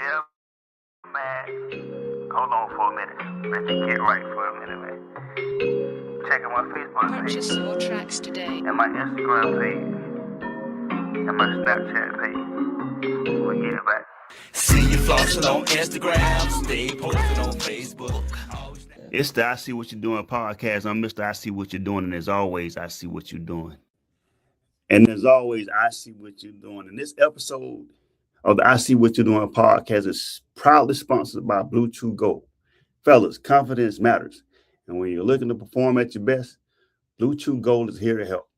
Yeah, man. Hold on for a minute. Let me get right for a minute, man. Checking my Facebook page. Purchase your tracks today. And my Instagram page. And my Snapchat page. We'll get it back. See you flossing on Instagram, stay posted on Facebook. It's the I See What You're Doing podcast. I'm Mr. I See What You're Doing, and as always, I see what you're doing. And as always, I see what you're doing. And this episode of the I See What You're Doing podcast is proudly sponsored by Bluetooth Gold. Fellas, confidence matters. And when you're looking to perform at your best, Bluetooth Gold is here to help.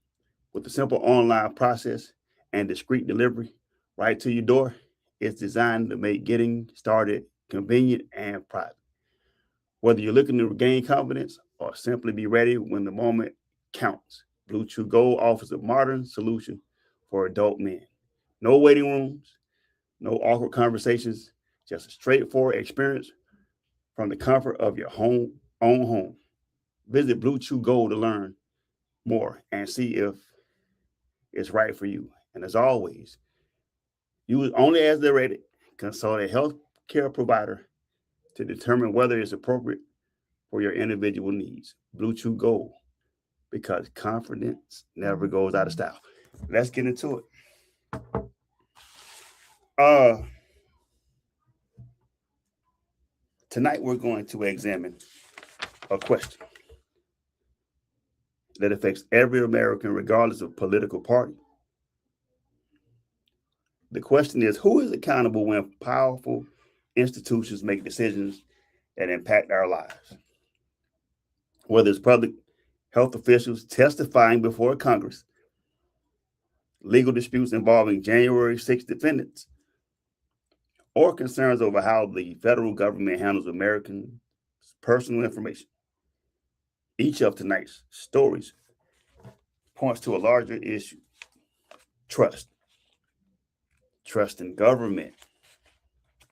With a simple online process and discreet delivery right to your door, it's designed to make getting started convenient and private. Whether you're looking to regain confidence or simply be ready when the moment counts, Bluetooth Gold offers a modern solution for adult men. No waiting rooms, no awkward conversations, just a straightforward experience from the comfort of your own home. Visit Bluetooth Gold to learn more and see if it's right for you. And as always, use only as they're ready. Consult a healthcare provider to determine whether it's appropriate for your individual needs. Bluetooth Gold, because confidence never goes out of style. Let's get into it. Tonight we're going to examine a question that affects every American regardless of political party. The question is, who is accountable when powerful institutions make decisions that impact our lives? Whether it's public health officials testifying before Congress, legal disputes involving January 6th defendants, or concerns over how the federal government handles Americans' personal information. Each of tonight's stories points to a larger issue: trust. Trust in government,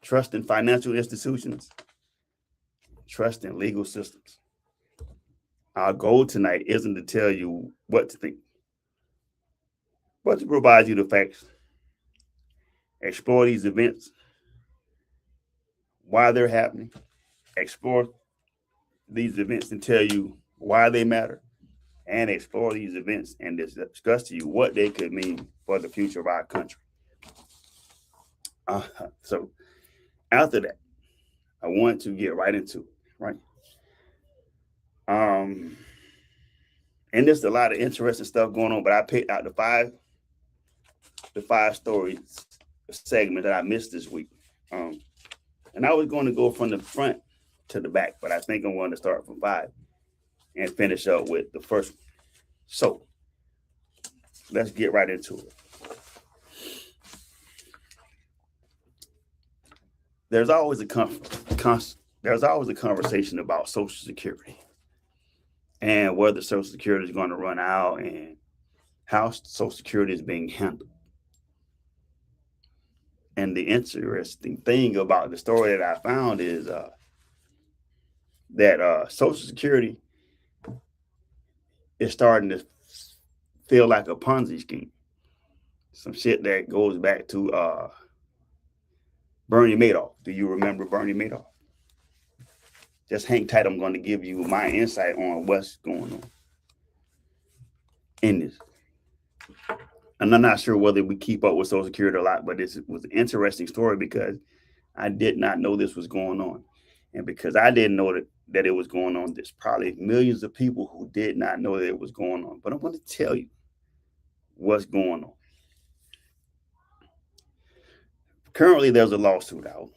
trust in financial institutions, trust in legal systems. Our goal tonight isn't to tell you what to think, but to provide you the facts, explore these events, why they're happening, explore these events and tell you why they matter, and explore these events and discuss to you what they could mean for the future of our country. So after that, I want to get right into it, right? And there's a lot of interesting stuff going on, but I picked out the five stories segment that I missed this week. And I was going to go from the front to the back, but I think I'm going to start from 5 and finish up with the first one. So let's get right into it. There's always a conversation about Social Security and whether Social Security is going to run out and how Social Security is being handled. And the interesting thing about the story that I found is that Social Security is starting to feel like a Ponzi scheme. Some shit that goes back to Bernie Madoff. Do you remember Bernie Madoff? Just hang tight. I'm going to give you my insight on what's going on in this. And I'm not sure whether we keep up with Social Security a lot, but this was an interesting story because I did not know this was going on. And because I didn't know that it was going on, there's probably millions of people who did not know that it was going on. But I'm going to tell you what's going on. Currently, there's a lawsuit out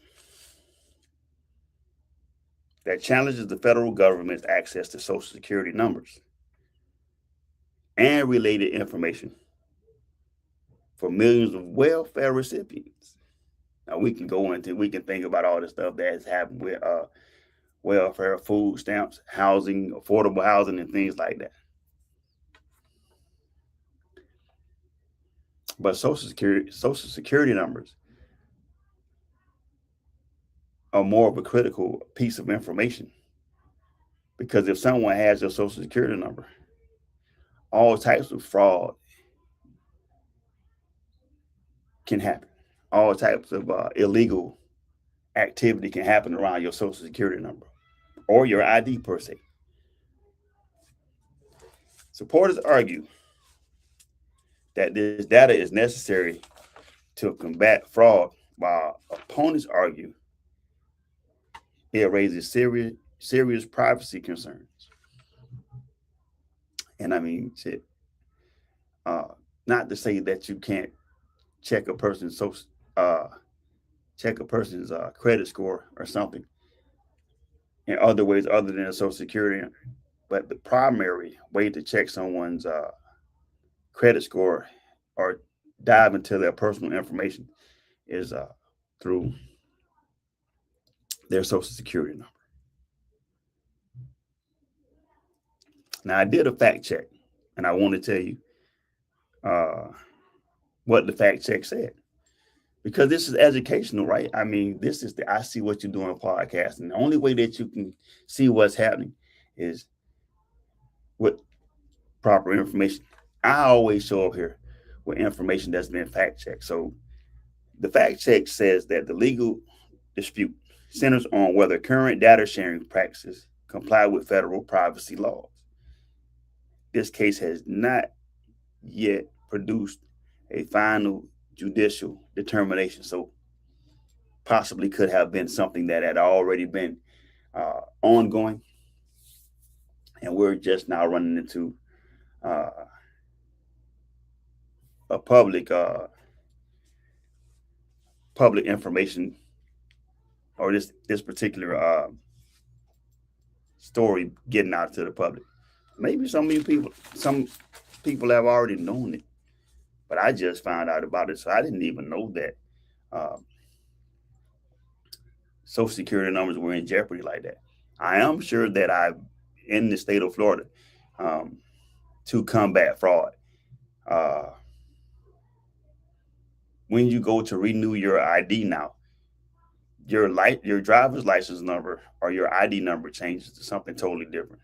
that challenges the federal government's access to Social Security numbers and related information for millions of welfare recipients. Now, we can think about all the stuff that has happened with welfare, food stamps, housing, affordable housing, and things like that. But Social Security numbers are more of a critical piece of information, because if someone has your Social Security number, all types of fraud can happen. All types of illegal activity can happen around your social security number or your ID per se. Supporters argue that this data is necessary to combat fraud, while opponents argue it raises serious privacy concerns. And I mean, shit, not to say that you can't check a person's credit score or something in other ways other than a social security, but the primary way to check someone's credit score or dive into their personal information is through their social security number. Now, I did a fact check, and I want to tell you what the fact check said, because this is educational, right? I mean, this is the I See What You're Doing podcast, and the only way that you can see what's happening is with proper information. I always show up here with information that's been fact checked. So the fact check says that the legal dispute centers on whether current data sharing practices comply with federal privacy laws. This case has not yet produced a final judicial determination, so possibly could have been something that had already been ongoing, and we're just now running into a public information, or this particular story getting out to the public. Maybe some people have already known it, but I just found out about it, so I didn't even know that Social Security numbers were in jeopardy like that. I am sure that I'm in the state of Florida to combat fraud. When you go to renew your ID now, your driver's license number or your ID number changes to something totally different,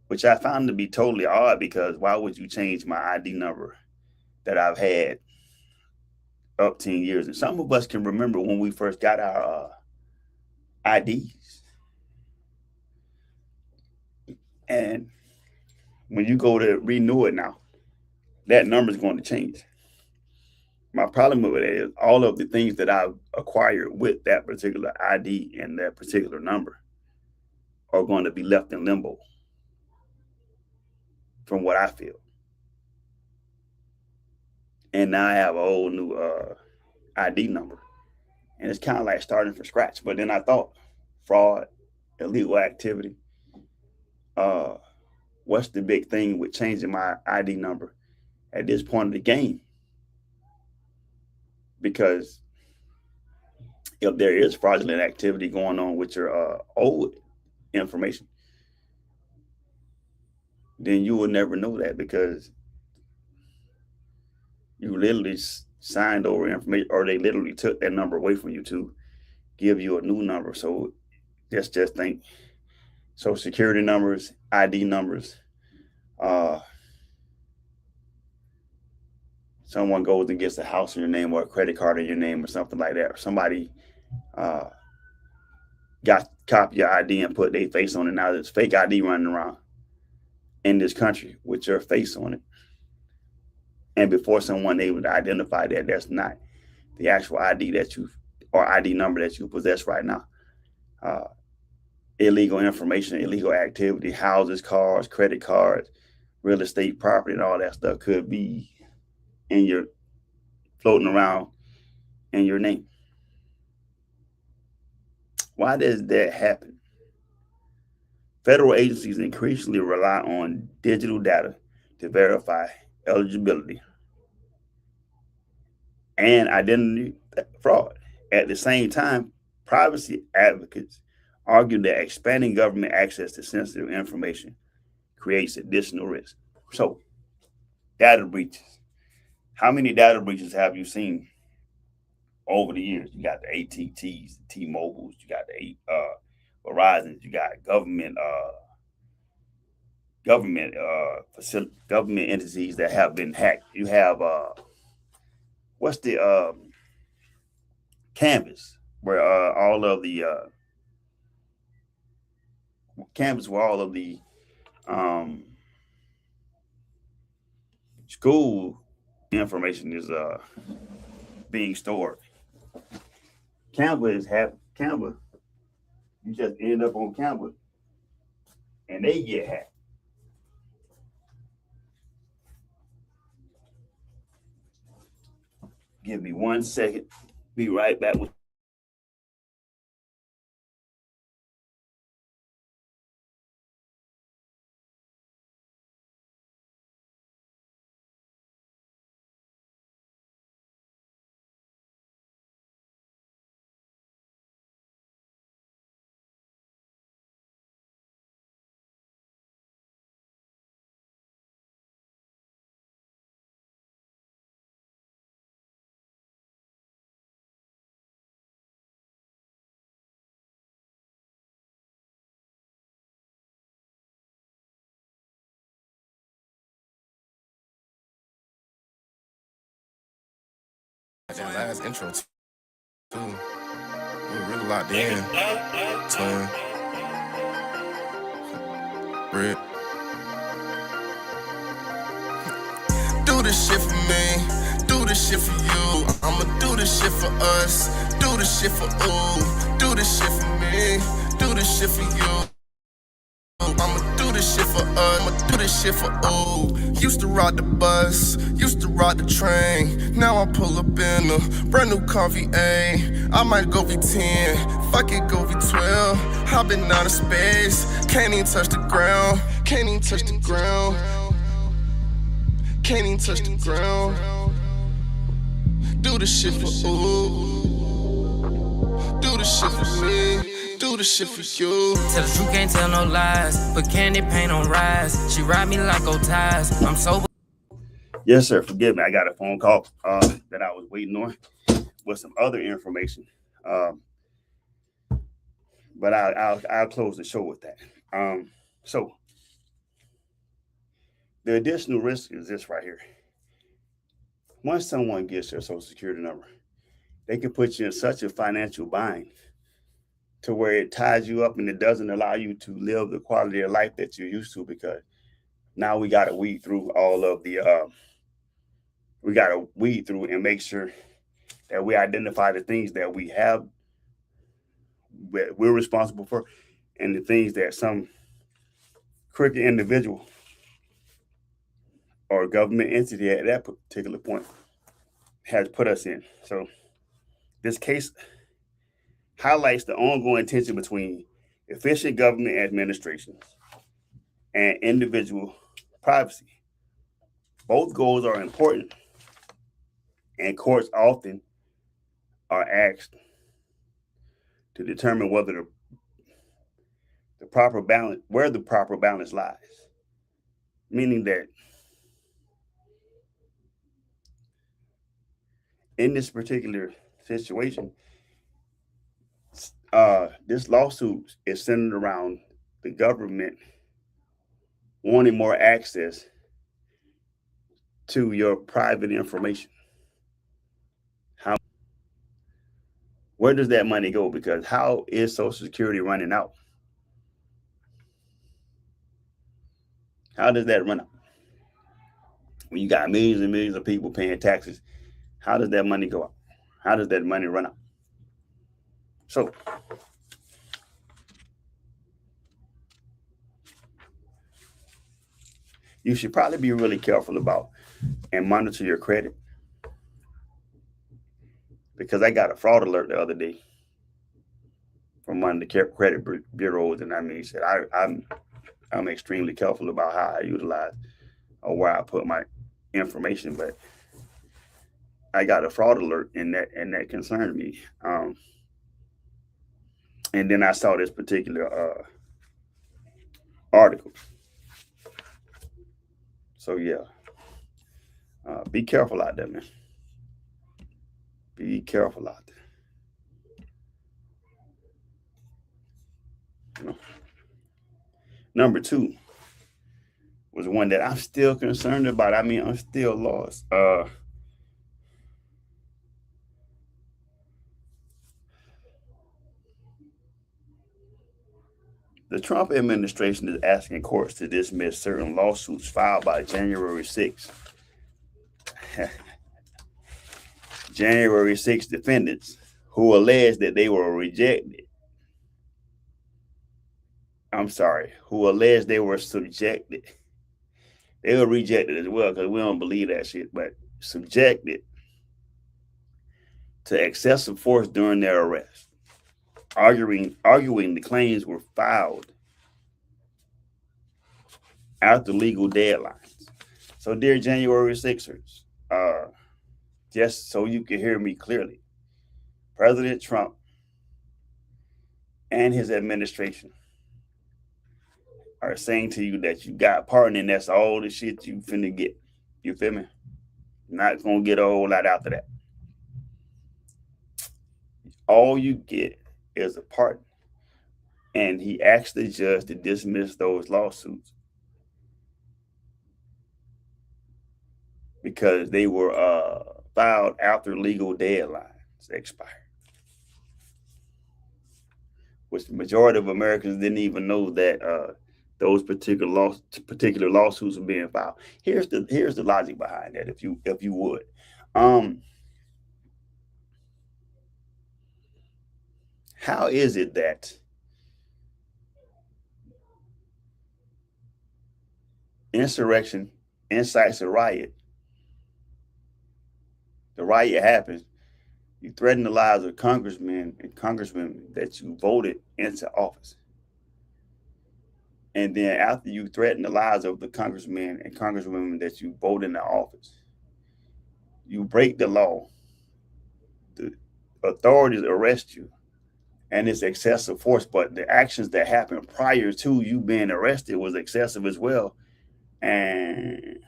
which I found to be totally odd, because why would you change my ID number that I've had up 10 years? And some of us can remember when we first got our IDs. And when you go to renew it now, that number is going to change. My problem with it is all of the things that I've acquired with that particular ID and that particular number are going to be left in limbo, from what I feel. And now I have a whole new ID number, and it's kind of like starting from scratch. But then I thought, fraud, illegal activity, what's the big thing with changing my ID number at this point of the game? Because if there is fraudulent activity going on with your old information, then you will never know that, because you literally signed over information, or they literally took that number away from you to give you a new number. So just think Social Security numbers, ID numbers. Someone goes and gets a house in your name or a credit card in your name or something like that, or somebody copy your ID and put their face on it. Now there's fake ID running around in this country with your face on it. And before someone able to identify that that's not the actual ID or ID number that you possess right now, illegal information, illegal activity, houses, cars, credit cards, real estate, property, and all that stuff could be floating around in your name. Why does that happen? Federal agencies increasingly rely on digital data to verify eligibility and identity fraud. At the same time, privacy advocates argue that expanding government access to sensitive information creates additional risk. So, data breaches. How many data breaches have you seen over the years? You got the AT&Ts, the T-Mobiles, you got the Verizons, you got government entities that have been hacked. You have what's the Canvas? where all of the campus where all of the um, school information is being stored. Canva. You just end up on Canva, and they get hacked. Give me 1 second. Be right back with. That last intro too. We were really locked in. Twin. Red. Do this shit for me. Do this shit for you. I'ma do this shit for us. Do this shit for ooh. Do this shit for me. Do this shit for you. I'ma do this shit for us, I'ma do this shit for ooh. Used to ride the bus, used to ride the train. Now I pull up in a brand new car V8. I might go V10, fuck it, go V12. I've been out of space, can't even touch the ground. Can't even touch the ground. Can't even touch the ground. Do this shit for ooh. Do this shit for me. Do the shit for you. Tell the truth, can't tell no lies. But candy paint on rise. She ride me like old ties. I'm sober. Yes, sir. Forgive me. I got a phone call that I was waiting on with some other information. But I'll close the show with that. So the additional risk is this right here. Once someone gets their social security number, they can put you in such a financial bind to where it ties you up and it doesn't allow you to live the quality of life that you're used to, because now we got to weed through all of the, and make sure that we identify the things that we have, we're responsible for, and the things that some crooked individual or government entity at that particular point has put us in. So this case highlights the ongoing tension between efficient government administration and individual privacy. Both goals are important, and courts often are asked to determine whether the proper balance lies. Meaning that in this particular situation, this lawsuit is centered around the government wanting more access to your private information. Where does that money go? Because how is Social Security running out? How does that run out? When you got millions and millions of people paying taxes, how does that money go out? How does that money run out? So you should probably be really careful about and monitor your credit, because I got a fraud alert the other day from one of the credit bureaus, and I mean, said I'm extremely careful about how I utilize or where I put my information, but I got a fraud alert, and that concerned me. And then I saw this particular article. So yeah, be careful out there, man. Be careful out there. You know. Number 2 was one that I'm still concerned about. I mean, I'm still lost. The Trump administration is asking courts to dismiss certain lawsuits filed by January 6th. January 6th defendants who alleged that they were rejected. Who alleged they were subjected. They were rejected as well because we don't believe that shit, but subjected to excessive force during their arrest. Arguing the claims were filed after legal deadlines. So, dear January 6ers, just so you can hear me clearly, President Trump and his administration are saying to you that you got pardoned and that's all the shit you finna get. You feel me? Not gonna get a whole lot after that. All you get is a pardon. And he asked the judge to dismiss those lawsuits because they were filed after legal deadlines expired. Which the majority of Americans didn't even know that those particular lawsuits are being filed. Here's the logic behind that, if you would. How is it that insurrection incites a riot? The riot happens. You threaten the lives of congressmen and congresswomen that you voted into office. And then after you threaten the lives of the congressmen and congresswomen that you vote into office, you break the law. The authorities arrest you. And it's excessive force, but the actions that happened prior to you being arrested was excessive as well. And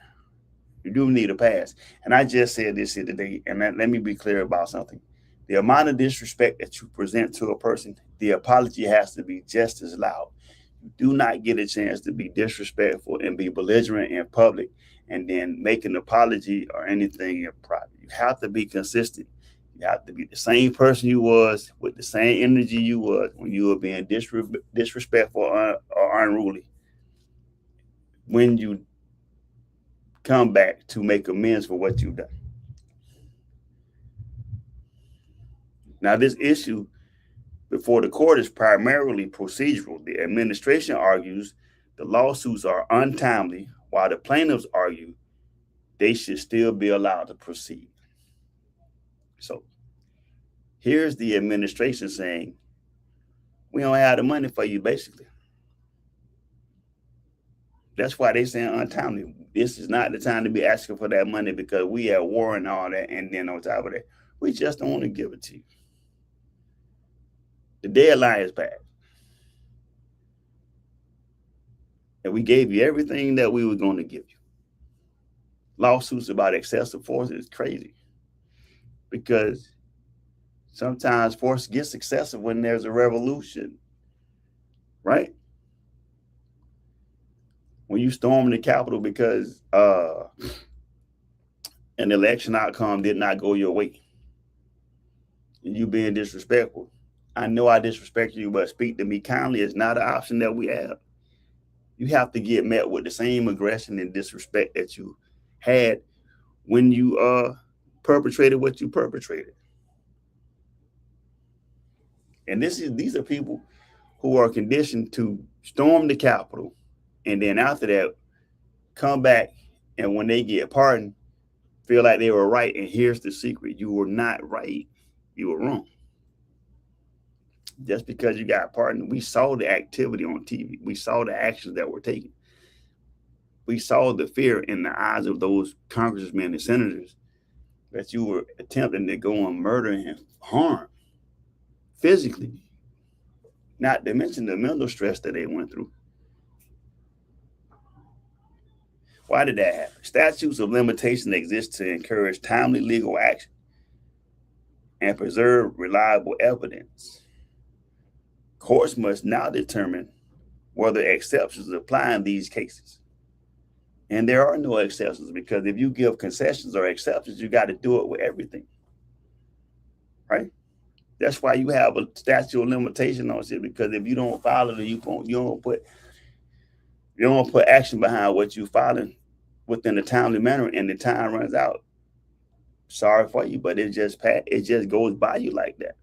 you do need a pass. And I just said this here today, and let me be clear about something. The amount of disrespect that you present to a person, the apology has to be just as loud. You do not get a chance to be disrespectful and be belligerent in public and then make an apology or anything in private. You have to be consistent. You have to be the same person you was with the same energy you was when you were being disrespectful or unruly. When you come back to make amends for what you've done. Now, this issue before the court is primarily procedural. The administration argues the lawsuits are untimely, while the plaintiffs argue they should still be allowed to proceed. So here's the administration saying, we don't have the money for you, basically. That's why they saying untimely. This is not the time to be asking for that money because we at war and all that. And then on top of that, we just don't want to give it to you. The deadline is bad. And we gave you everything that we were going to give you. Lawsuits about excessive force is crazy because sometimes force gets excessive when there's a revolution, right? When you storm the Capitol because an election outcome did not go your way and you being disrespectful. I know I disrespect you, but speak to me kindly is not an option that we have. You have to get met with the same aggression and disrespect that you had when you perpetrated what you perpetrated. And these are people who are conditioned to storm the Capitol and then after that come back and when they get pardoned, feel like they were right. And here's the secret. You were not right. You were wrong. Just because you got pardoned, we saw the activity on TV. We saw the actions that were taken. We saw the fear in the eyes of those congressmen and senators that you were attempting to go and murder and harm physically, not to mention the mental stress that they went through. Why did that happen? Statutes of limitation exist to encourage timely legal action and preserve reliable evidence. Courts must now determine whether exceptions apply in these cases. And there are no exceptions because if you give concessions or exceptions, you got to do it with everything, right? That's why you have a statute of limitation on shit, because if you don't follow it, you don't put action behind what you filing within a timely manner, and the time runs out. Sorry for you, but it just goes by you like that.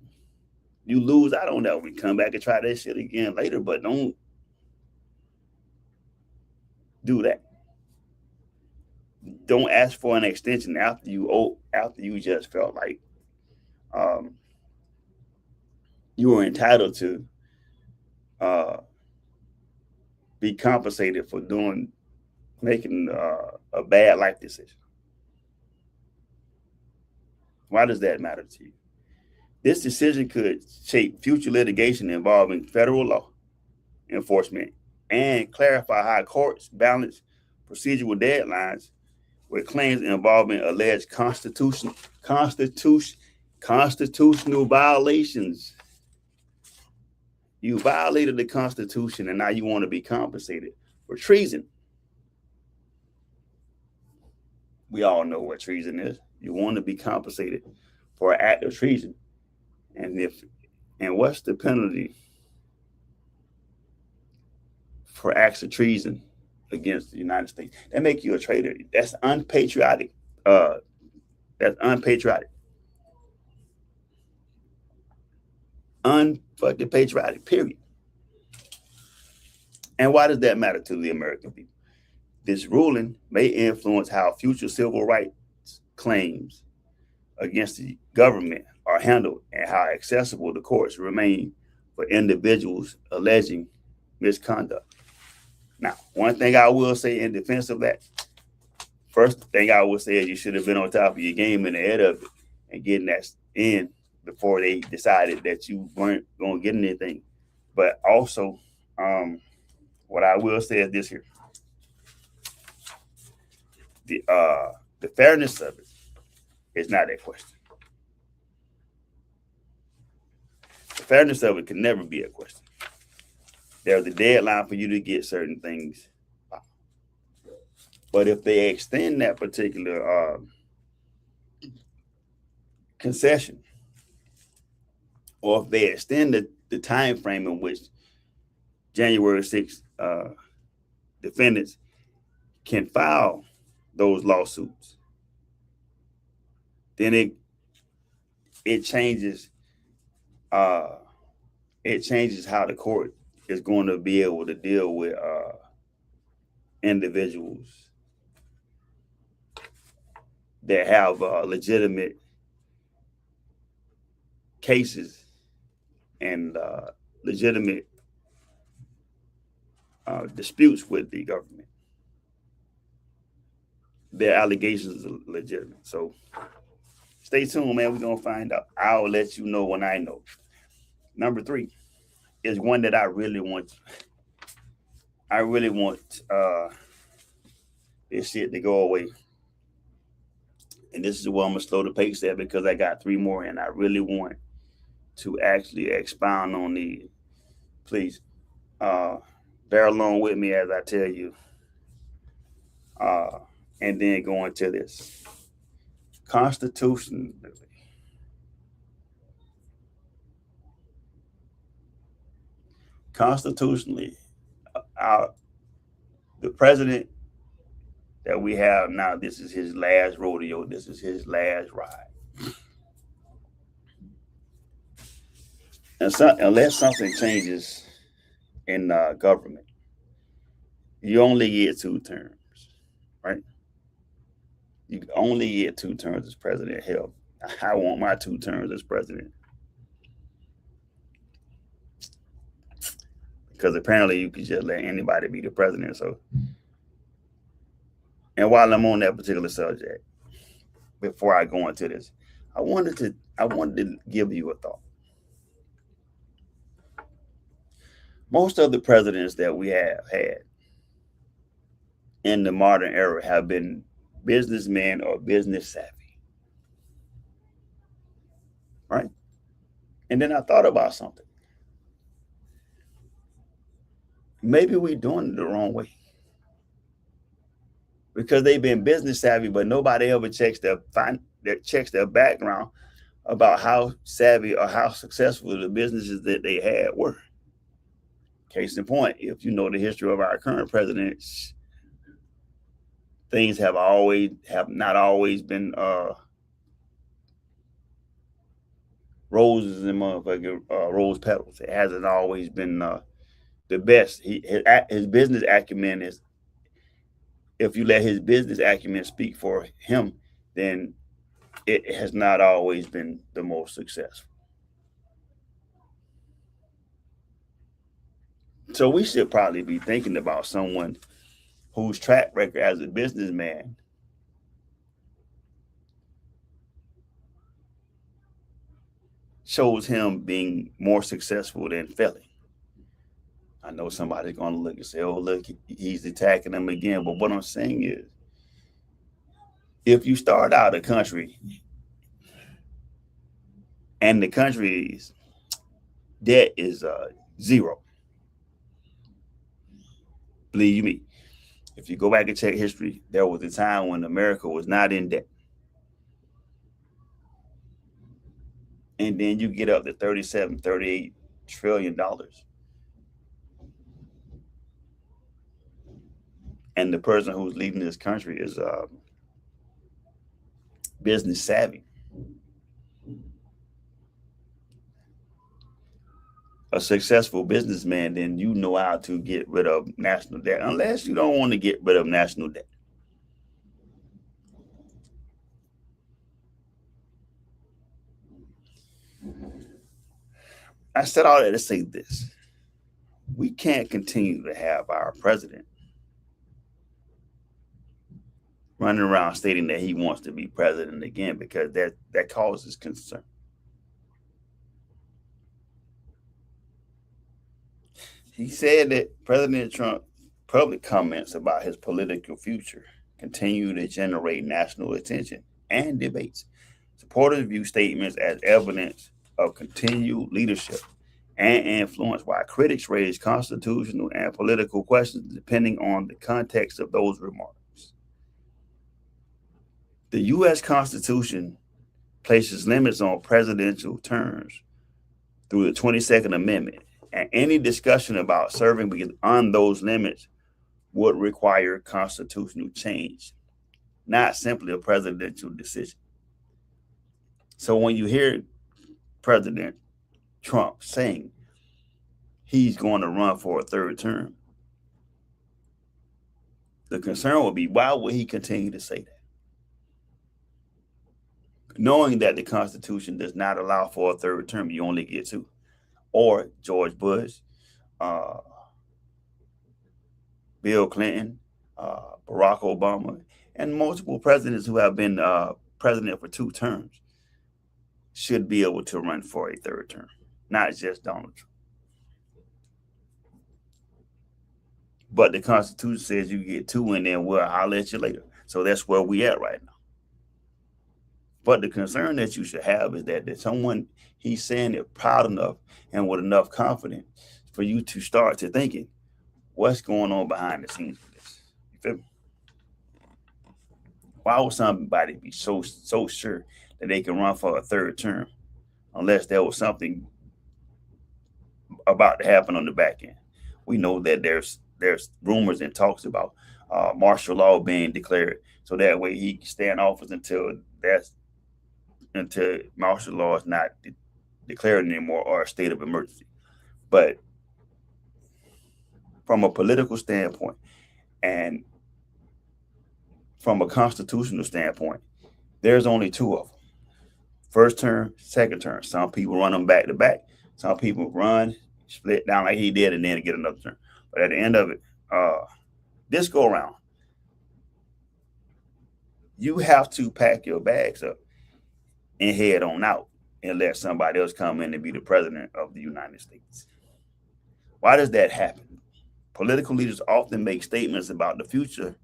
You lose out on that. We come back and try that shit again later, but don't do that. Don't ask for an extension after you just felt like you were entitled to be compensated for making a bad life decision. Why does that matter to you? This decision could shape future litigation involving federal law enforcement and clarify how courts balance procedural deadlines with claims involving alleged constitutional violations. You violated the Constitution, and now you want to be compensated for treason. We all know what treason is. You want to be compensated for an act of treason. And what's the penalty for acts of treason against the United States? That make you a traitor. That's unpatriotic. That's unpatriotic. Unfucking patriotic, period. And why does that matter to the American people? This ruling may influence how future civil rights claims against the government are handled and how accessible the courts remain for individuals alleging misconduct. Now, one thing I will say in defense of that, first thing I will say is you should have been on top of your game and ahead of it and getting that in before they decided that you weren't going to get anything. But also, what I will say is this here. The fairness of it is not a question. The fairness of it can never be a question. There's a deadline for you to get certain things. But if they extend that particular concession, or if they extend the time frame in which January 6th defendants can file those lawsuits, then it changes how the court is going to be able to deal with individuals that have legitimate cases and legitimate disputes with the government. Their allegations are legitimate. So stay tuned, man. We're going to find out. I'll let you know when I know. Number 3 is one that I really want. I really want this shit to go away. And this is where I'm going to slow the pace at, because I got 3 more and I really want to actually expound on these. Please bear along with me as I tell you. And then go into this. Constitutionally, the president that we have now, this is his last rodeo. This is his last ride. And unless something changes in government, you only get 2 terms, right? You only get 2 terms as president. Hell, I want my 2 terms as president. Because apparently you could just let anybody be the president. So, and while I'm on that particular subject, before I go into this, I wanted to give you a thought. Most of the presidents that we have had in the modern era have been businessmen or business savvy, right? And then I thought about something. Maybe we're doing it the wrong way, because they've been business savvy, but nobody ever checks their background about how savvy or how successful the businesses that they had were. Case in point, if you know the history of our current presidents, things have not always been roses and motherfucking rose petals. It hasn't always been the best. His business acumen is, if you let his business acumen speak for him, then it has not always been the most successful. So we should probably be thinking about someone whose track record as a businessman shows him being more successful than failing. I know somebody's going to look and say, oh, look, he's attacking them again. But what I'm saying is, if you start out a country and the country's debt is zero, believe me, if you go back and check history, there was a time when America was not in debt. And then you get up to $37, $38 trillion. And the person who's leading this country is business savvy. A successful businessman, then you know how to get rid of national debt, unless you don't want to get rid of national debt. I said all that to say this. We can't continue to have our president running around stating that he wants to be president again, because that causes concern. He said that President Trump's public comments about his political future continue to generate national attention and debates. Supporters view statements as evidence of continued leadership and influence, while critics raise constitutional and political questions depending on the context of those remarks. The U.S. Constitution places limits on presidential terms through the 22nd Amendment, and any discussion about serving beyond those limits would require constitutional change, not simply a presidential decision. So when you hear President Trump saying he's going to run for a third term, the concern would be, why would he continue to say that? Knowing that the Constitution does not allow for a third term, you only get two. Or George Bush, Bill Clinton, Barack Obama, and multiple presidents who have been president for 2 terms should be able to run for a third term, not just Donald Trump. But the Constitution says you get 2, and then we'll holler at you later. So that's where we at right now. But the concern that you should have is that there's someone, he's saying it proud enough and with enough confidence for you to start to thinking, what's going on behind the scenes for this? You feel me? Why would somebody be so sure that they can run for a third term unless there was something about to happen on the back end? We know that there's rumors and talks about martial law being declared, so that way he can stay in office until martial law is not declared anymore, or a state of emergency. But from a political standpoint and from a constitutional standpoint, there's only 2 of them. First term, second term. Some people run them back to back. Some people run, split down like he did, and then get another term. But at the end of it, this go around, you have to pack your bags up and head on out and let somebody else come in and be the president of the United States. Why does that happen? Political leaders often make statements about the future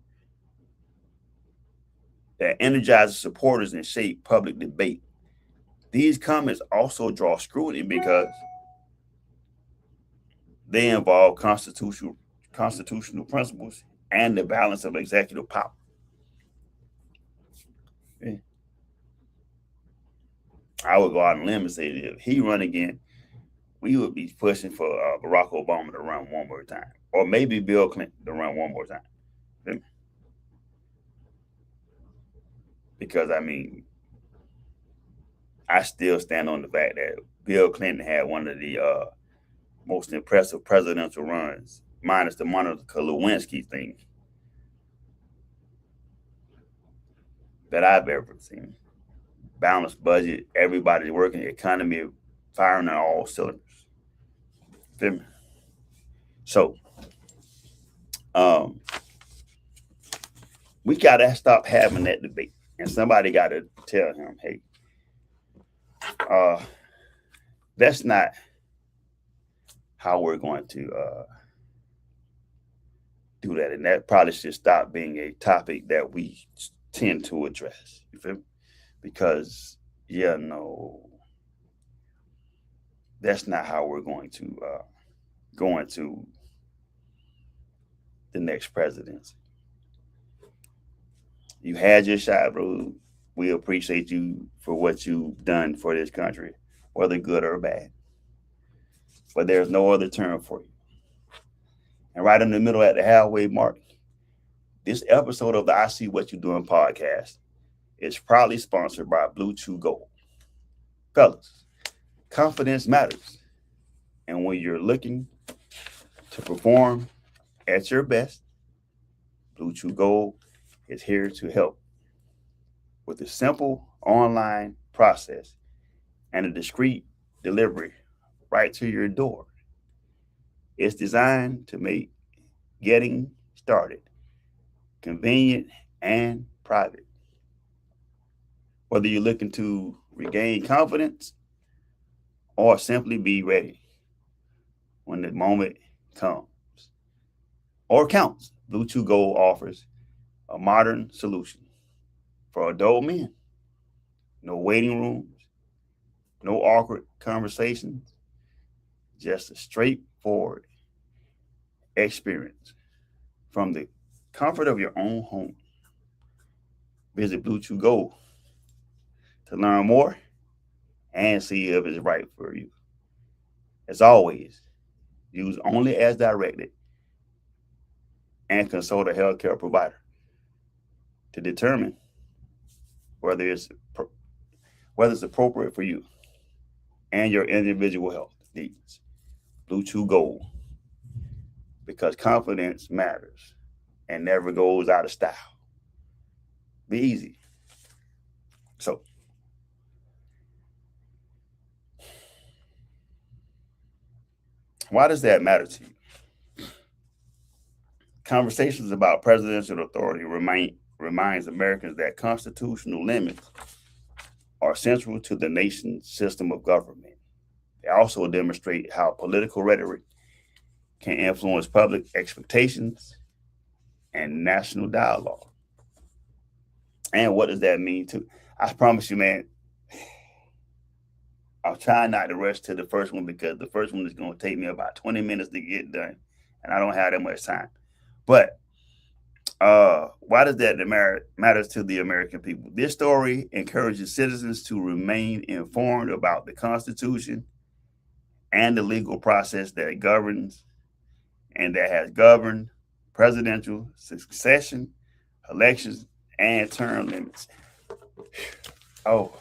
that energizes supporters and shape public debate. These comments also draw scrutiny because they involve constitutional principles and the balance of executive power. Okay. I would go out on a limb and say that if he run again, we would be pushing for Barack Obama to run one more time, or maybe Bill Clinton to run one more time. Because I mean, I still stand on the fact that Bill Clinton had one of the most impressive presidential runs, minus the Monica Lewinsky thing, that I've ever seen. Balanced budget, everybody working, the economy firing on all cylinders. Feel me? So, we gotta stop having that debate, and somebody gotta tell him, hey, that's not how we're going to do that, and that probably should stop being a topic that we tend to address. You feel me? Because that's not how we're going to go into the next presidency. You had your shot, bro. We appreciate you for what you've done for this country, whether good or bad. But there's no other term for you. And right in the middle at the halfway mark, this episode of the I See What You Doing podcast is proudly sponsored by Blue Chew Gold. Fellas, confidence matters. And when you're looking to perform at your best, Blue Chew Gold is here to help. With a simple online process and a discreet delivery right to your door. It's designed to make getting started convenient and private. Whether you're looking to regain confidence or simply be ready when the moment comes or counts, Blue Chew Gold offers a modern solution for adult men. No waiting rooms, no awkward conversations, just a straightforward experience from the comfort of your own home. Visit Blue Chew Gold to learn more and see if it's right for you. As always, use only as directed and consult a healthcare provider to determine whether it's appropriate for you and your individual health needs. Blue Chew Gold, because confidence matters and never goes out of style. Be easy. So, why does that matter to you? Conversations about presidential authority reminds Americans that constitutional limits are central to the nation's system of government. They also demonstrate how political rhetoric can influence public expectations and national dialogue. And what does that mean too? I promise you, man, I'll try not to rush to the first one because the first one is going to take me about 20 minutes to get done, and I don't have that much time. But why does that matter to the American people? This story encourages citizens to remain informed about the Constitution and the legal process that governs and that has governed presidential succession, elections, and term limits. Oh,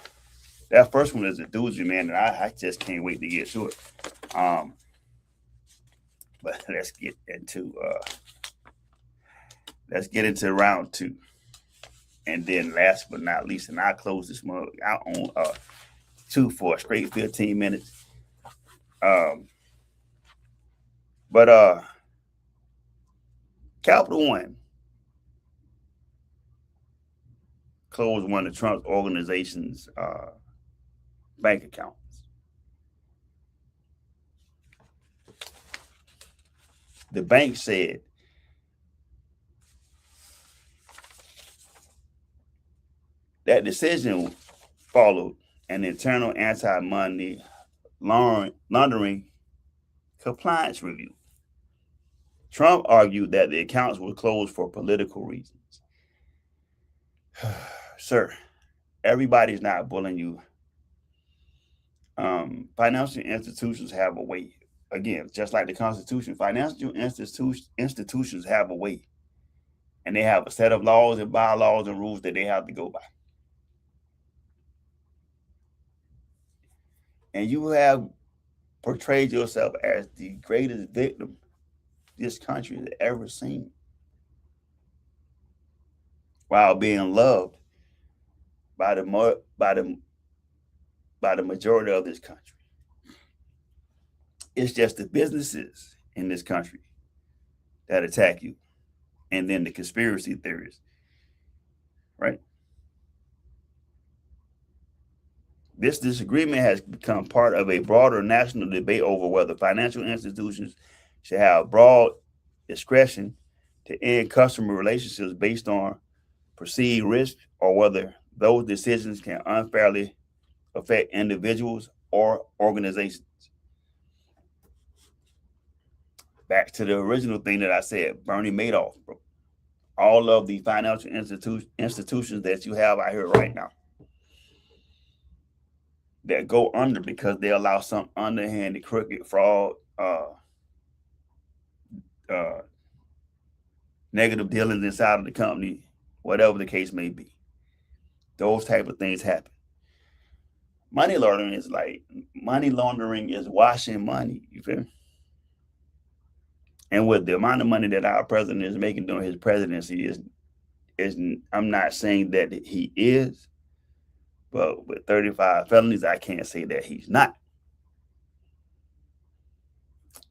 that first one is a doozy, man, and I just can't wait to get to it. But let's get into round two. And then last but not least, and I'll close this mug out on two for a straight 15 minutes. But Capital One closed one of Trump's organization's bank accounts. The bank said that decision followed an internal anti-money laundering compliance review. Trump argued that the accounts were closed for political reasons. Sir, everybody's not bullying you Financial institutions have a way. Again, just like the Constitution, financial institutions have a way. And they have a set of laws and bylaws and rules that they have to go by. And you have portrayed yourself as the greatest victim this country has ever seen, while being loved by the majority of this country. It's just the businesses in this country that attack you, and then the conspiracy theories, right? This disagreement has become part of a broader national debate over whether financial institutions should have broad discretion to end customer relationships based on perceived risk, or whether those decisions can unfairly affect individuals or organizations. Back to the original thing that I said, Bernie Madoff, bro. All of the financial institutions that you have out here right now that go under because they allow some underhanded, crooked, fraud, negative dealings inside of the company, whatever the case may be. Those type of things happen. Money laundering is washing money. You feel me? And with the amount of money that our president is making during his presidency is I'm not saying that he is, but with 35 felonies, I can't say that he's not.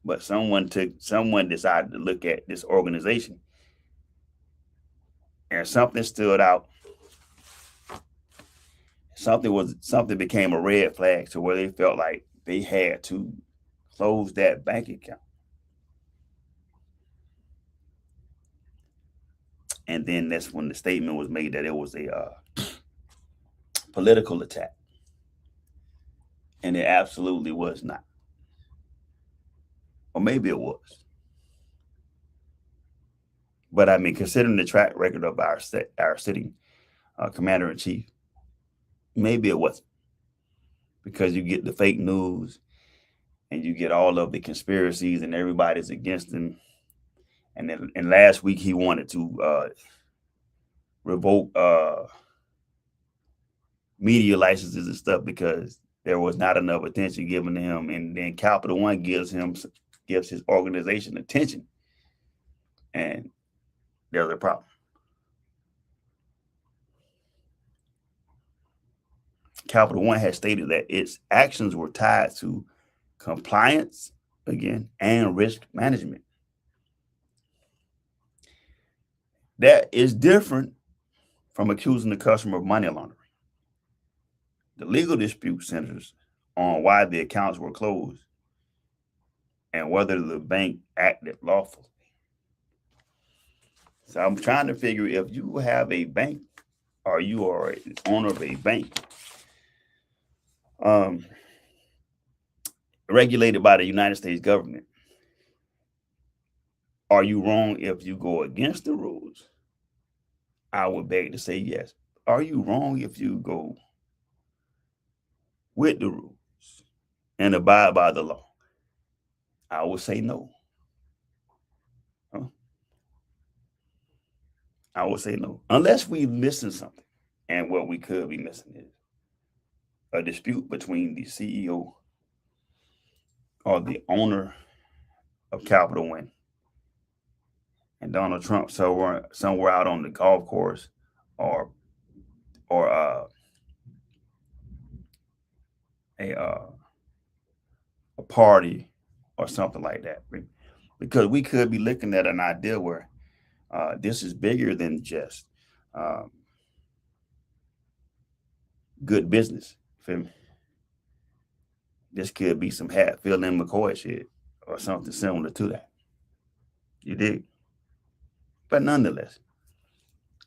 But someone decided to look at this organization, and something stood out. Something became a red flag to where they felt like they had to close that bank account. And then that's when the statement was made that it was a political attack. And it absolutely was not. Or maybe it was. But I mean, considering the track record of our sitting commander-in-chief, maybe it wasn't. Because you get the fake news and you get all of the conspiracies and everybody's against him. And then last week he wanted to revoke media licenses and stuff because there was not enough attention given to him. And then Capital One gives his organization attention. And there's a problem. Capital One has stated that its actions were tied to compliance, again, and risk management. That is different from accusing the customer of money laundering. The legal dispute centers on why the accounts were closed and whether the bank acted lawfully. So I'm trying to figure if you have a bank or you are an owner of a bank regulated by the United States government, are you wrong if you go against the rules? I would beg to say yes. Are you wrong if you go with the rules and abide by the law? I would say no. I would say no. Unless we missing something. And what we could be missing is a dispute between the CEO or the owner of Capital One and Donald Trump somewhere out on the golf course or a party or something like that. Because we could be looking at an idea where this is bigger than just good business. Feel me? This could be some Hatfield and McCoy shit or something similar to that. You dig? But nonetheless,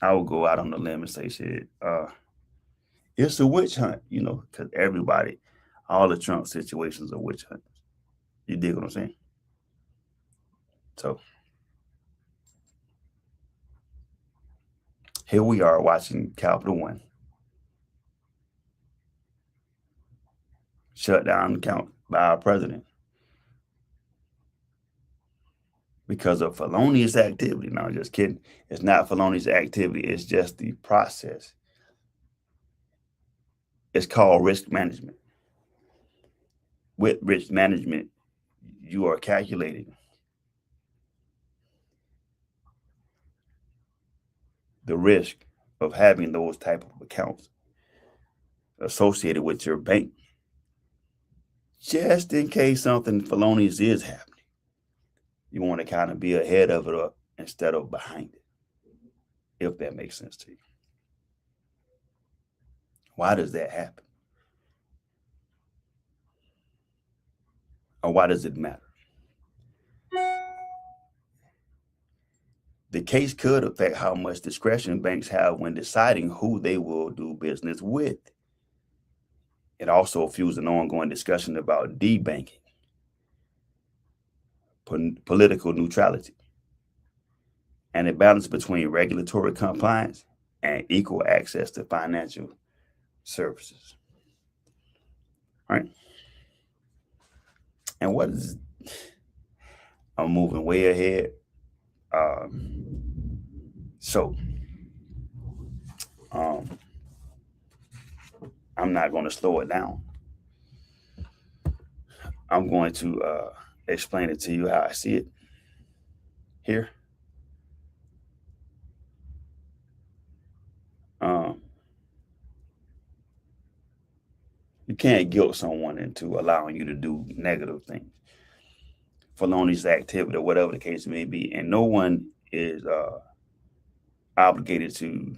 I will go out on the limb and say shit. It's a witch hunt, because everybody, all the Trump situations are witch hunts. You dig what I'm saying? So here we are watching Capital One shut down an account by our president because of felonious activity. No, just kidding. It's not felonious activity. It's just the process. It's called risk management. With risk management, you are calculating the risk of having those type of accounts associated with your bank, just in case something felonious is happening. You want to kind of be ahead of it instead of behind it, if that makes sense to you. Why does that happen? Or why does it matter? The case could affect how much discretion banks have when deciding who they will do business with. It also fuels an ongoing discussion about debanking, political neutrality, and a balance between regulatory compliance and equal access to financial services. All right. And I'm moving way ahead. I'm not going to slow it down. I'm going to explain it to you how I see it here. You can't guilt someone into allowing you to do negative things, felonious activity, or whatever the case may be. And no one is obligated to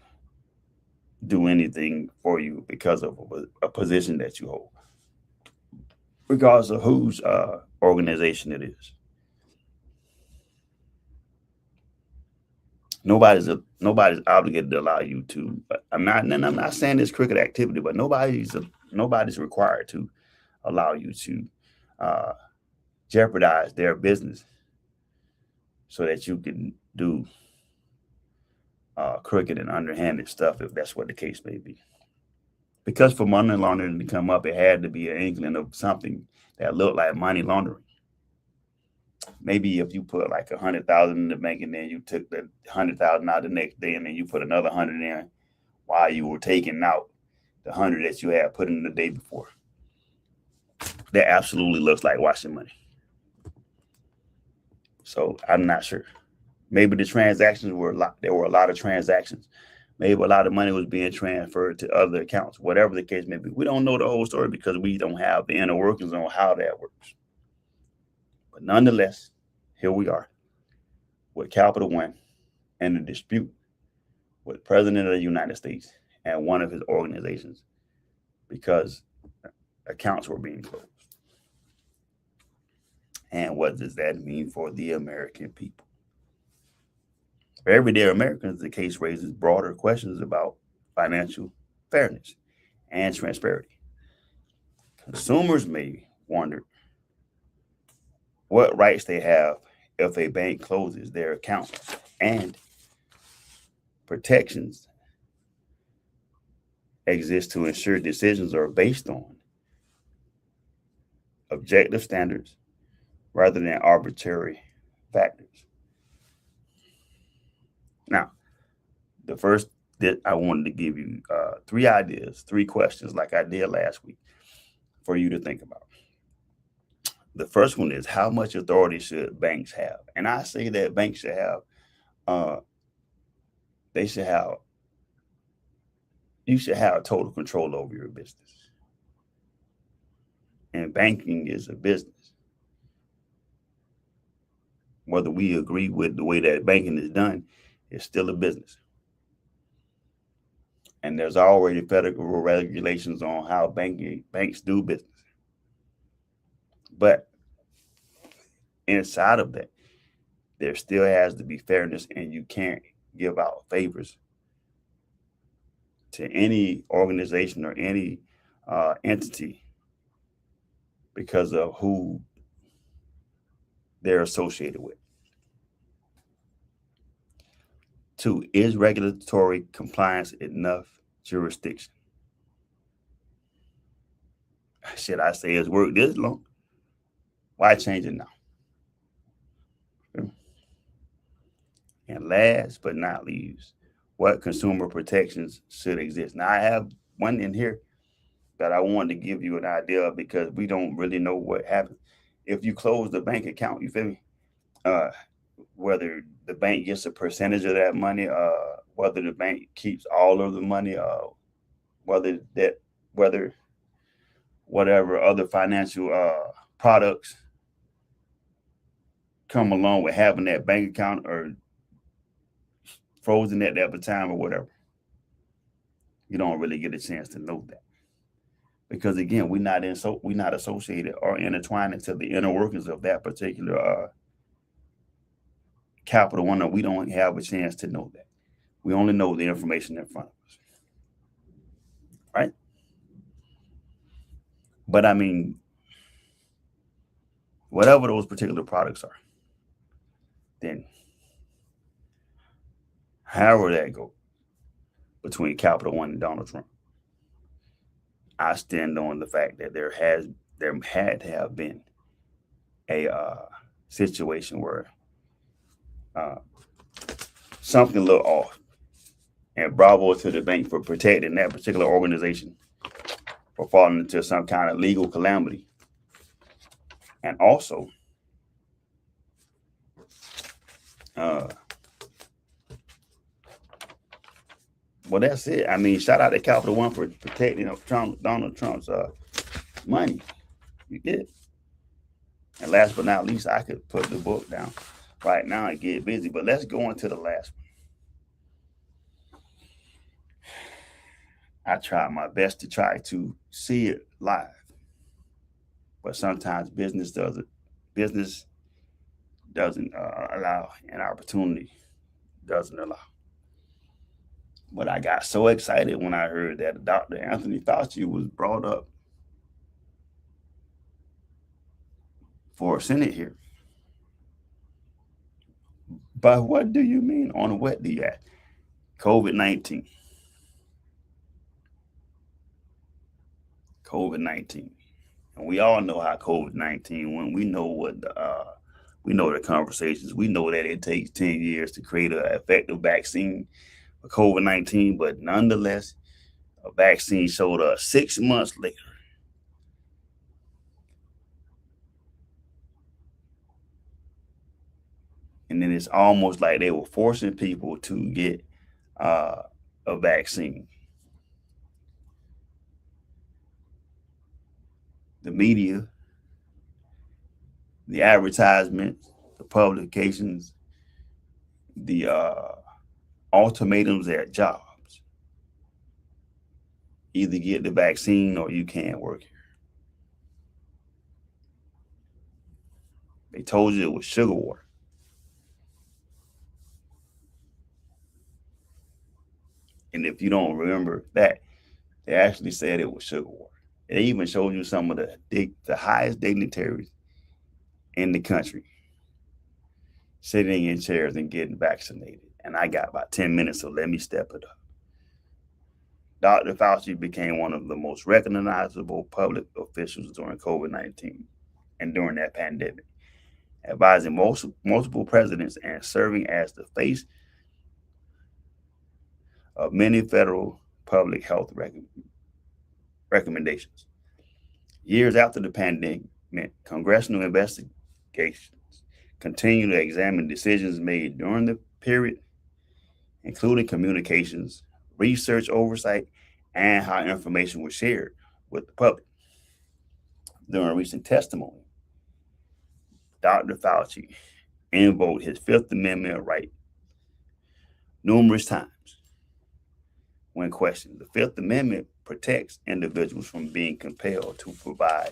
do anything for you because of a position that you hold, regardless of whose organization it is. Nobody's obligated to allow you to. I'm not saying it's crooked activity, but nobody's required to allow you to jeopardize their business so that you can do crooked and underhanded stuff, if that's what the case may be. Because for money laundering to come up, it had to be an inkling of something that looked like money laundering. Maybe if you put like 100,000 in the bank and then you took the 100,000 out the next day and then you put another 100 in while you were taking out the 100 that you had put in the day before. That absolutely looks like washing money. So I'm not sure. Maybe the transactions were a lot. There were a lot of transactions. Maybe a lot of money was being transferred to other accounts, whatever the case may be. We don't know the whole story because we don't have the inner workings on how that works. But nonetheless, here we are with Capital One and the dispute with the President of the United States and one of his organizations because accounts were being closed. And what does that mean for the American people? For everyday Americans, the case raises broader questions about financial fairness and transparency. Consumers may wonder what rights they have if a bank closes their account and protections exist to ensure decisions are based on objective standards rather than arbitrary factors. Now, the first that I wanted to give you 3 ideas, 3 questions like I did last week for you to think about. The first one is, how much authority should banks have? And I say that banks should have, you should have total control over your business. And banking is a business. Whether we agree with the way that banking is done, it's still a business. And there's already federal regulations on how banks do business. But inside of that, there still has to be fairness, and you can't give out favors to any organization or any entity because of who they're associated with. 2, is regulatory compliance enough jurisdiction? Should I say it's worked this long? Why change it now? And last but not least, what consumer protections should exist? Now, I have one in here that I wanted to give you an idea of because we don't really know what happens. If you close the bank account, you feel me? Whether the bank gets a percentage of that money, whether the bank keeps all of the money, whether whatever other financial products come along with having that bank account or frozen at that time or whatever. You don't really get a chance to know that. Because again, we're not associated or intertwined into the inner workings of that particular Capital One, that we don't have a chance to know that. We only know the information in front of us. Right? But I mean, whatever those particular products are, then however that go between Capital One and Donald Trump, I stand on the fact that there had to have been a situation where something looked off. And bravo to the bank for protecting that particular organization for falling into some kind of legal calamity. And also, well, that's it. I mean, shout out to Capital One for protecting Donald Trump's money. You did. And last but not least, I could put the book down right now and get busy. But let's go into the last one. I tried my best to try to see it live, but sometimes business doesn't allow, an opportunity doesn't allow. But I got so excited when I heard that Dr. Anthony Fauci was brought up for a Senate hearing. But what do you mean? On what do you ask? COVID-19. COVID-19. And we all know how COVID-19 went. We know we know the conversations. We know that it takes 10 years to create an effective vaccine for COVID-19, but nonetheless, a vaccine showed up 6 months later. And then it's almost like they were forcing people to get a vaccine. The media, the advertisements, the publications, the ultimatums at jobs. Either get the vaccine or you can't work here. They told you it was sugar water. And if you don't remember that, they actually said it was sugar water. They even showed you some of the highest dignitaries in the country sitting in chairs and getting vaccinated. And I got about 10 minutes, so let me step it up. Dr. Fauci became one of the most recognizable public officials during COVID-19 and during that pandemic, advising multiple presidents and serving as the face of many federal public health recommendations. Years after the pandemic, congressional investigations continue to examine decisions made during the period, including communications, research oversight, and how information was shared with the public. During recent testimony, Dr. Fauci invoked his Fifth Amendment right numerous times. When questioned, the Fifth Amendment protects individuals from being compelled to provide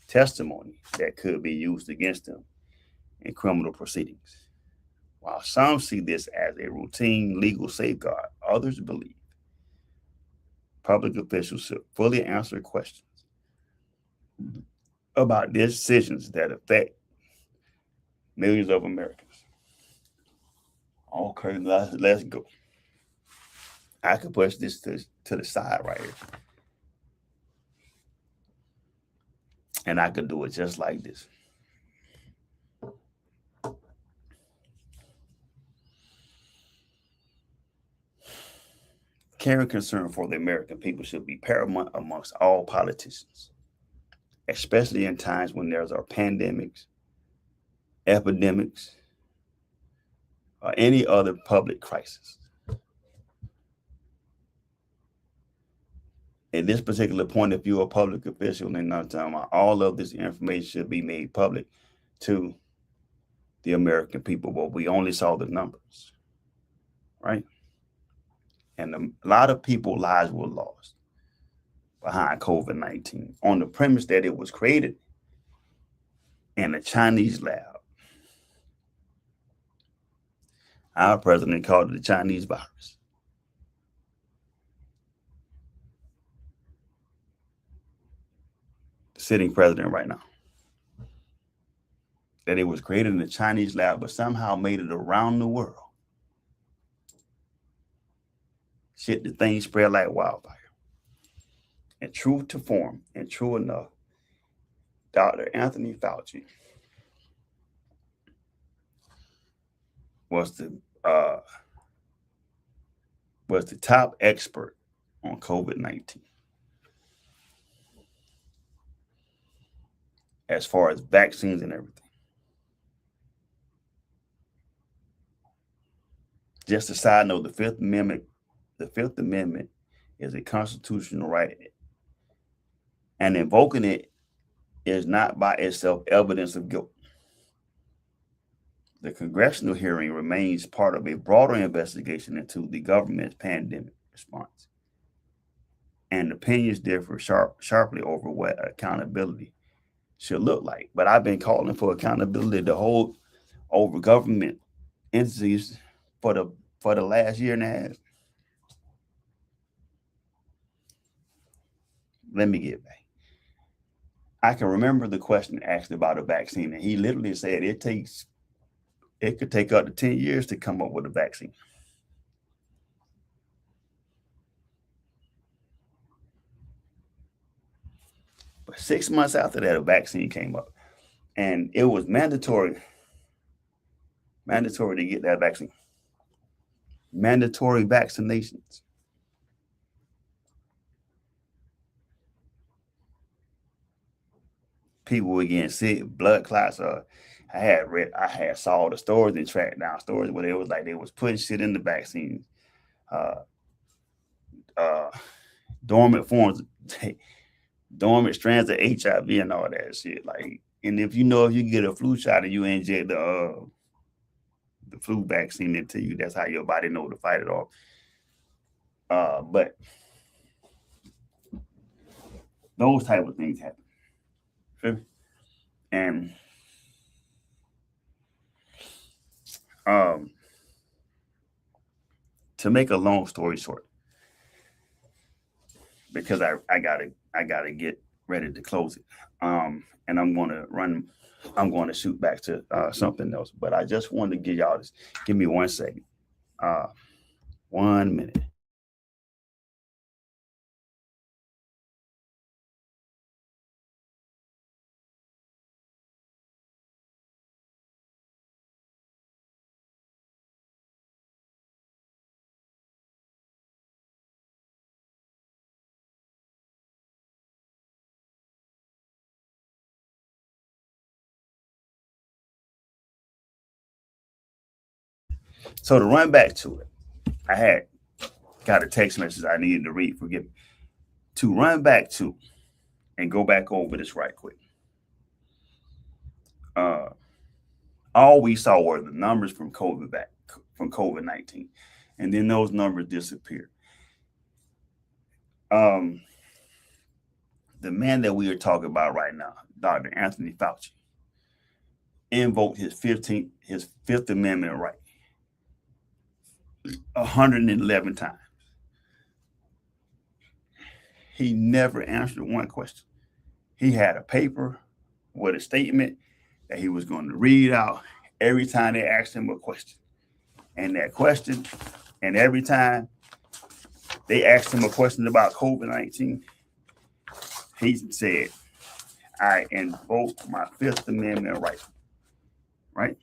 testimony that could be used against them in criminal proceedings. While some see this as a routine legal safeguard, others believe public officials should fully answer questions about decisions that affect millions of Americans. Okay, let's go. I could push this to the side right here. And I could do it just like this. Caring concern for the American people should be paramount amongst all politicians, especially in times when there are pandemics, epidemics, or any other public crisis. At this particular point, if you're a public official, and I'm talking about, all of this information should be made public to the American people, but we only saw the numbers, right? And a lot of people's lives were lost behind COVID-19 on the premise that it was created in a Chinese lab. Our president called it the Chinese virus. The sitting president right now. That it was created in a Chinese lab, but somehow made it around the world. Shit, the thing spread like wildfire. And true to form, and true enough, Dr. Anthony Fauci was the top expert on COVID-19 as far as vaccines and everything. Just a side note, the Fifth Amendment is a constitutional right, and invoking it is not by itself evidence of guilt. The congressional hearing remains part of a broader investigation into the government's pandemic response, and opinions differ sharply over what accountability should look like. But I've been calling for accountability to hold over government entities for the last year and a half. Let me get back. I can remember the question asked about a vaccine, and he literally said it could take up to 10 years to come up with a vaccine. But 6 months after that, a vaccine came up, and it was mandatory to get that vaccine. Mandatory vaccinations. People were getting sick, blood clots. I saw the stories and tracked down stories where it was like they was putting shit in the vaccine, dormant strands of HIV and all that shit. Like, and if you get a flu shot and you inject the flu vaccine into you, that's how your body know to fight it off. But those type of things happen. And to make a long story short, because I gotta get ready to close it, and I'm going to shoot back to something else, but I just wanted to give y'all this. Give me 1 second, 1 minute. So to run back to it, I had got a text message I needed to read. Forgive me. To run back to and go back over this right quick. All we saw were the numbers from COVID-19, and then those numbers disappeared. The man that we are talking about right now, Dr. Anthony Fauci, invoked his Fifth Amendment right 111 times. He never answered one question. He had a paper with a statement that he was going to read out every time they asked him a question. And that question, and every time they asked him a question about COVID-19, he said, I invoke my Fifth Amendment right. Right?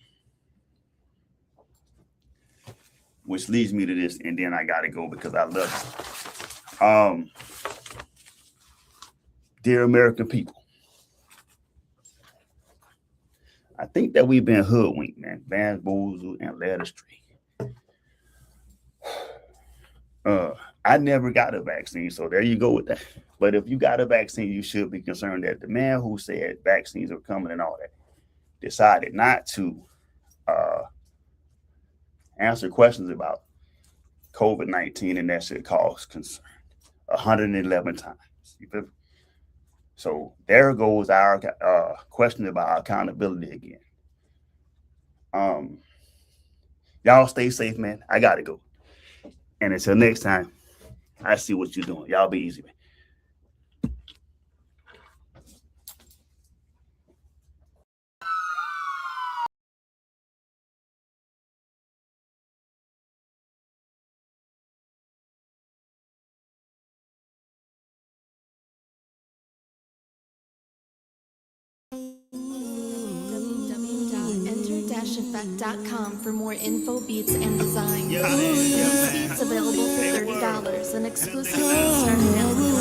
Which leads me to this, and then I gotta go because I love it. Dear American people, I think that we've been hoodwinked, man, bamboozled and led astray. I never got a vaccine, so there you go with that. But if you got a vaccine, you should be concerned that the man who said vaccines are coming and all that decided not to answer questions about COVID-19, and that should cause concern 111 times. So there goes our question about accountability again. Y'all stay safe, man. I gotta go. And until next time, I see what you're doing. Y'all be easy, man. www.enter-effect.com for more info, beats, and designs. Beats available for $30 and exclusive starting at